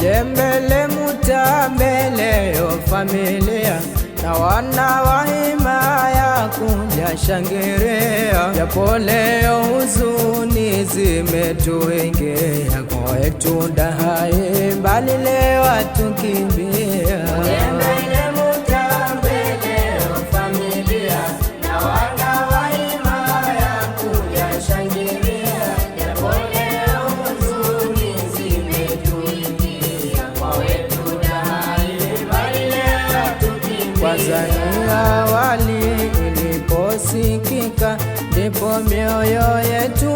Ujembele mutambele yo familia na wana wa himaya kuja shangiria, japo leo huzuni zimetuingia, kwetu dahai mbali leo atukimbia. Ujembele mutambele yo familia na wana wa himaya kuja shangiria, japo leo huzuni zimetuingia, kwetu dahai mbali leo atukimbia. Kwanza ni awali iliposikika, ndipo mioyo yetu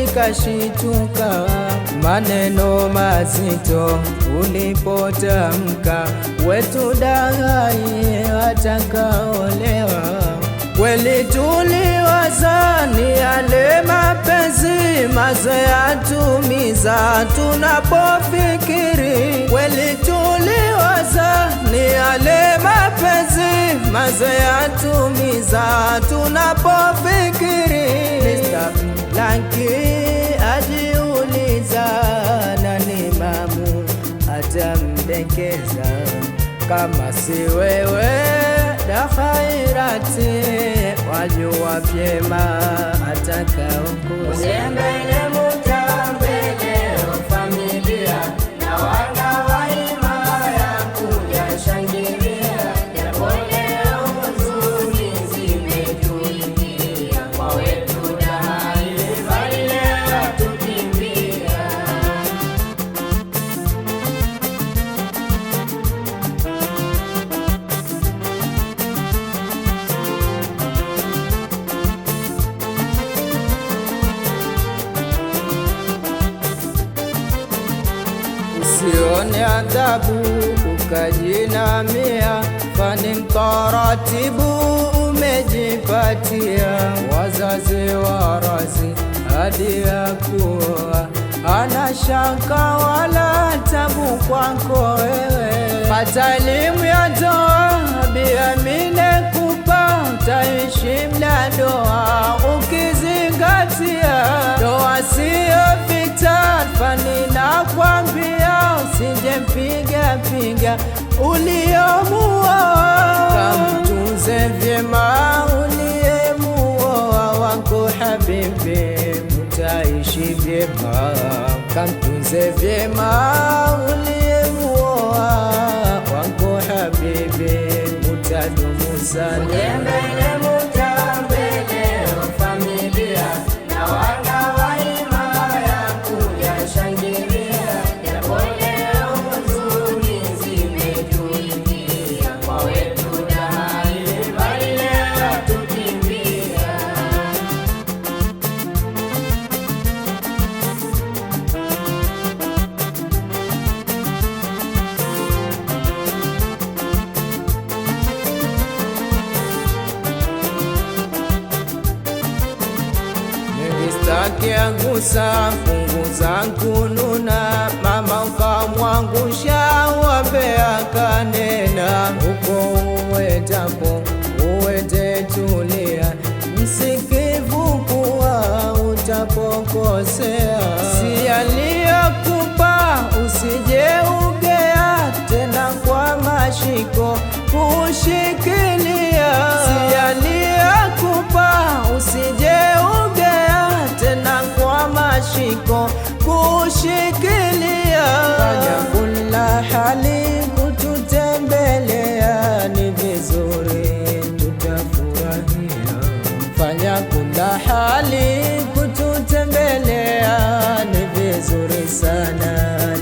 ikashituka, maneno mazito ulipotamka, wetu dahai atakaolewa. Kweli tuliwaza ni yale mapenzi mazoyatumiza tunapofikiri, kweli tuliwaza ni yale mapenzi mazoyatumiza tunapofikiri. Mr. Blanky ajiuliza, nani mamu atamdekeza kama si wewe da Khairati, wajua vyema atakaokuza. Ujembele mutambele yo familia na wana wa himaya kuja shangilia, japo leo huzuni zimetuingia, kwetu dahai mbali leo atukimbia. Usione adhabu ukajinamia, fani mtaratibu umejipatia, wazazi warazi hadi ya kuoa, ana shaka wala tabu kwako wewe. Pata elimu ya ndoa, biamine kupa, utaishi mla ndoa ukizingatia, ndoa siyo vita, fani na kwambia usije mpiga uliomuoa, kamtunze vyema uliyemuoa, wako habibi mutaishi vyema, kamtunze vyema uliyemuoa, wako habibi mutadumu sana. Ujembele mutambele yo familia na wana wa himaya kuja shangilia, japo leo huzuni zimetuingia, kwetu dahai mbali leo atukimbia. Sitaki angusa fungu zangu nuna, mama ukamwangusha wape akanena, uko uwetapo uwete tulia, msikivu kuwa utapokosea, si aliyokupa usije ugea, tena kwa mashiko kushikilia, si aliyokupa usije ugea, tena kwa mashiko kushikilia. Fanya kula hali kututembelea, ni vizuri tutafurahia. Fanya kula hali kututembelea, ni vizuri sana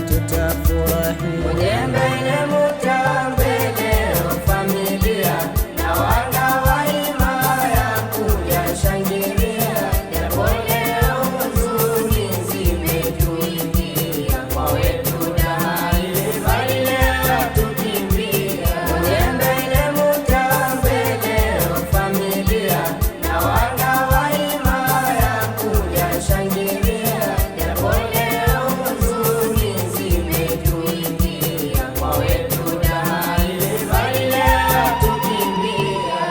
tutafurahia. Ujembele mutambele yo familia na wana wa himaya kuja shangilia, japo leo huzuni zimetuingia, kwetu dahai mbali leo atukimbia. Ujembele mutambele yo familia na wana wa himaya kuja shangilia, japo leo huzuni zimetuingia, kwetu dahai mbali leo atukimbia.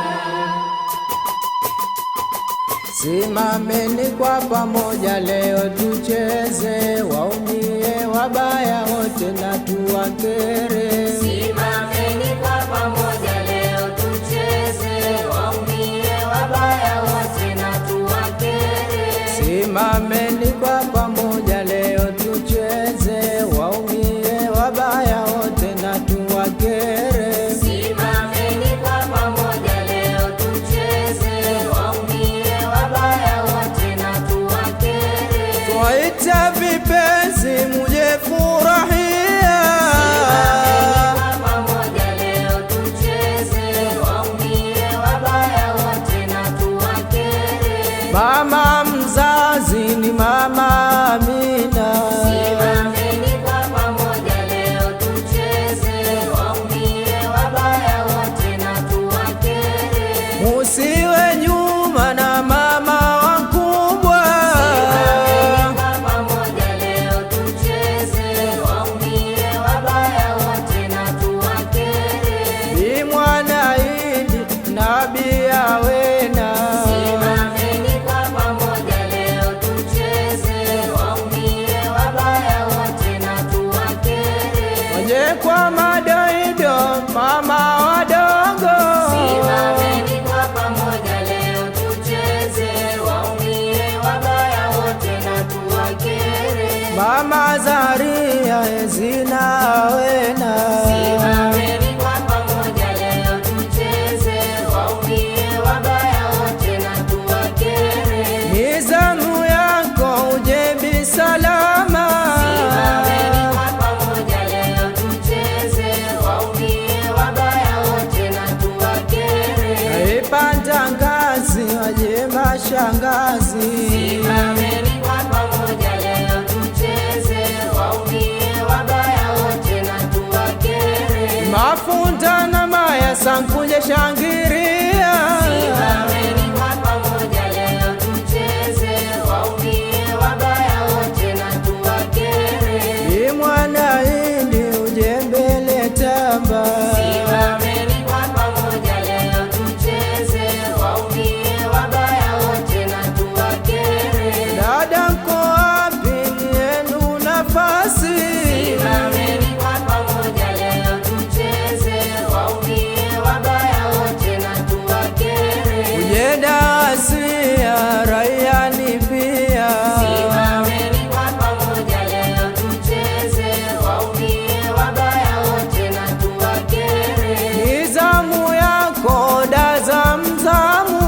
Simameni kwa pamoja leo tucheze, waumie wabaya wote na tuwa tuwakere. Simameni kwa pamoja leo tucheze, waumie wabaya wote na tuwakere. Simameni kwa pamoja leo tucheze, waumie wabaya wote na tuwakere. Simameni kwa pamoja leo tucheze, waumie wabaya wote na tuwakere. Twaita vipenzi muje furahia, Simameni kwa pamoja leo tucheze, waumie wabaya wote na tuwakere. mama mzazi ni Mama Amina. Simameni kwa pamoja leo tucheze, waumie wabaya wote na tuwakere. Musiwe nyuma na mama wakubwa, Simameni kwa pamoja leo tucheze, waumie wabaya wote na tuwakere. Bi mwana Idi nabii awena. Simameni kwa pamoja leo tucheze, waumie wabaya wote na tuwakere. Waje kwa madoido mama wadogo, Simameni kwa pamoja leo tucheze, waumie wabaya wote na tuwakere. mama Zaria ezina awena. Simameni kwa pamoja leo tucheze, waumie wabaya wote na tuwakere. Nizamu yako ujebi salama, Simameni kwa pamoja leo tucheze, waumie wabaya wote na tuwakere. naipanda ngazi waje mashangazi. Simameni kwa pamoja leo tucheze, waumie wabaya wote na tuwakere. Mafunda na maya sankuje shangiria, Simameni kwa pamoja leo tucheze, waumie wabaya wote na tuwakere. Bi mwana Idi ujembele tamba, Simameni kwa pamoja leo tucheze, waumie wabaya wote na tuwakere. dada mko wapi yenu nafasi, Simameni kwa pamoja leo tucheze, waumie wabaya wote na tuwakere. ujenda asia raiani pia, Simameni kwa pamoja leo tucheze, waumie wabaya wote na tuwakere. nizamu yako daza mzamu,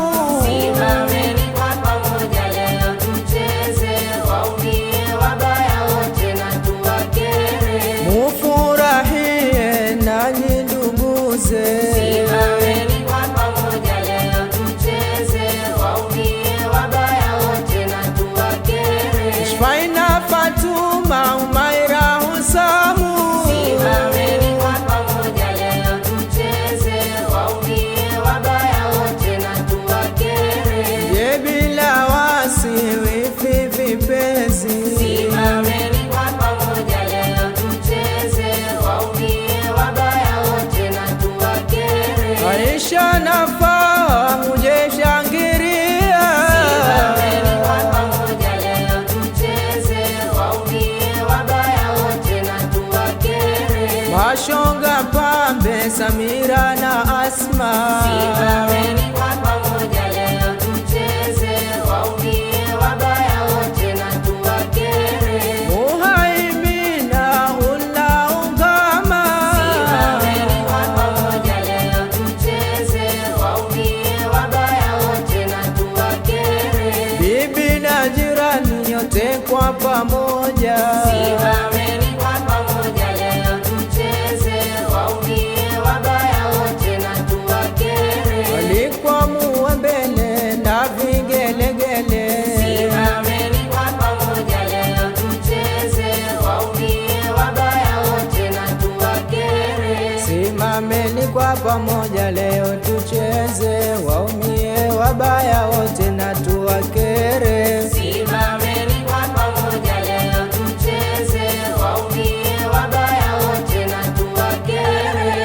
Simameni kwa pamoja leo tucheze, waumie wabaya wote na tuwakere. mufurahie nanyi nduguze. Simameni kwa pamoja leo tucheze, waumie wabaya wote na tuwakere. Shfaina Fatuma Umaira Husamu, Simameni kwa pamoja leo tucheze, waumie wabaya wote na tuwakere. Jebila wasi wifi vipenzi, Simameni kwa pamoja leo tucheze, waumie wabaya wote na tuwakere. Aisha na fahamu je shangiria, Simameni kwa pamoja leo tucheze, waumie wabaya wote na tuwakere. Mashonga Pambe Samira na Asma, Simameni kwa pamoja leo tucheze, waumie wabaya wote na tuwakere. Muhaimina Ulla Ungama, Simameni kwa pamoja leo tucheze, waumie wabaya wote na tuwakere. bibi na jirani yote kwa pamoja, Simameni kwa pamoja leo tucheze, waumie wabaya wote na tuwakere. walikuwa muwembele na vigelegele, Simameni kwa pamoja leo tucheze, waumie wabaya wote na tuwakere. simameni kwa pamoja leo tucheze, waumie wabaya wote na tuwakere. Simameni kwa pamoja leo tucheze, waumie wabaya wote na tuwakere.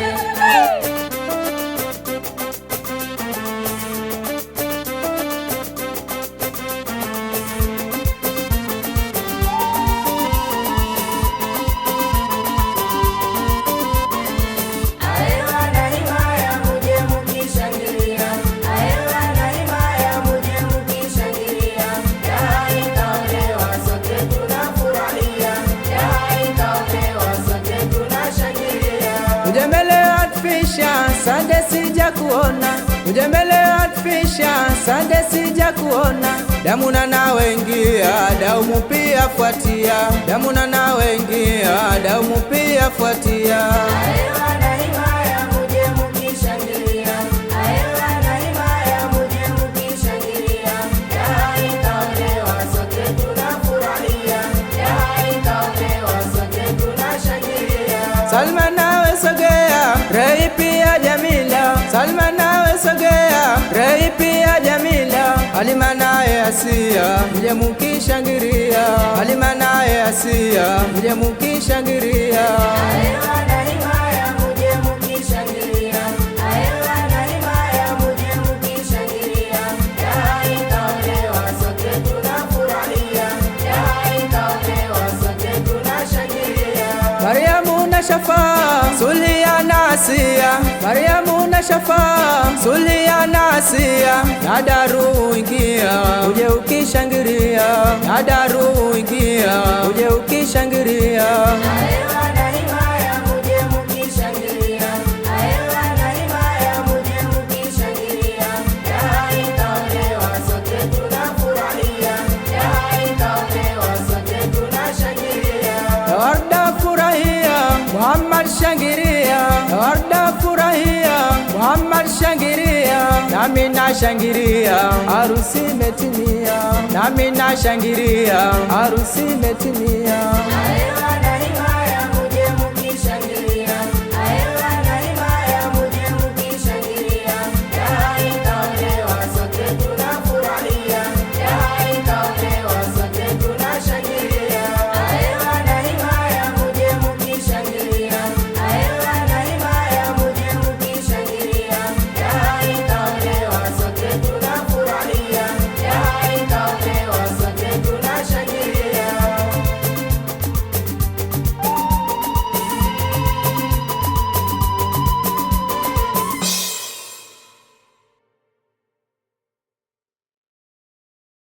kuona, ujembele atfisha sande sija kuona, damuna nawe ingia, daumu pia fuatia, damuna nawe ingia, daumu pia fuatia. Salma nawe sogea, Rei pia Jamila. Salma nawe sogea, Rei pia Jamila. Halima naye Asia, mje mukishangiria. Halima naye Asia, mje mukishangiria. Mariamu na Shafa, Sulia na Asia. Mariamu na Shafa, Sulia na Asia. Nadaru ingia, uje ukishangiria. Nadaru ingia, uje ukishangiria. Warda furahia, Muhammad shangiria. Warda furahia, Muhammad shangiria. Nami nashangiria, harusi imetimia. Nami nashangiria, harusi imetimia.